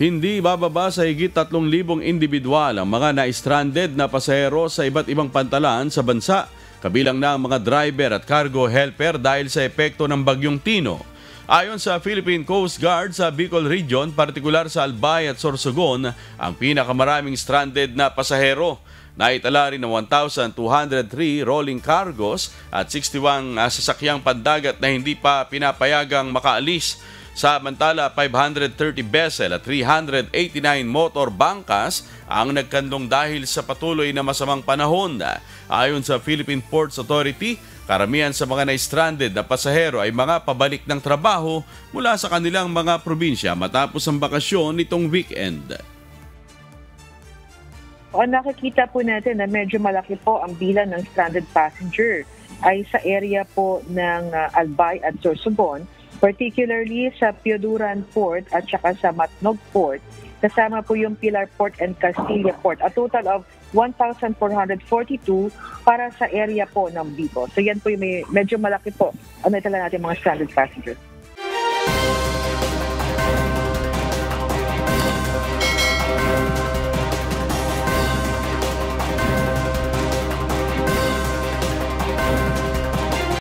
Hindi bababa sa higit 3,000 individual ang mga na-stranded na pasahero sa iba't ibang pantalan sa bansa, kabilang na ang mga driver at cargo helper dahil sa epekto ng Bagyong Tino. Ayon sa Philippine Coast Guard sa Bicol Region, partikular sa Albay at Sorsogon, ang pinakamaraming stranded na pasahero. Naitala rin ng 1,203 rolling cargos at 61 sasakyang pandagat na hindi pa pinapayagang makaalis. Samantala, 530 vessel at 389 motor bangkas ang nagkandong dahil sa patuloy na masamang panahon. Ayon sa Philippine Ports Authority, karamihan sa mga na-stranded na pasahero ay mga pabalik ng trabaho mula sa kanilang mga probinsya matapos ang bakasyon nitong weekend. Nakikita po natin na medyo malaki po ang bilang ng stranded passenger ay sa area po ng Albay at Sorsogon, particularly sa Pioduran Port at saka sa Matnog Port, kasama po yung Pilar Port and Castilla Port. A total of 1,442 para sa area po ng Bicol. So yan po yung medyo malaki po ang naitala natin mga stranded passengers.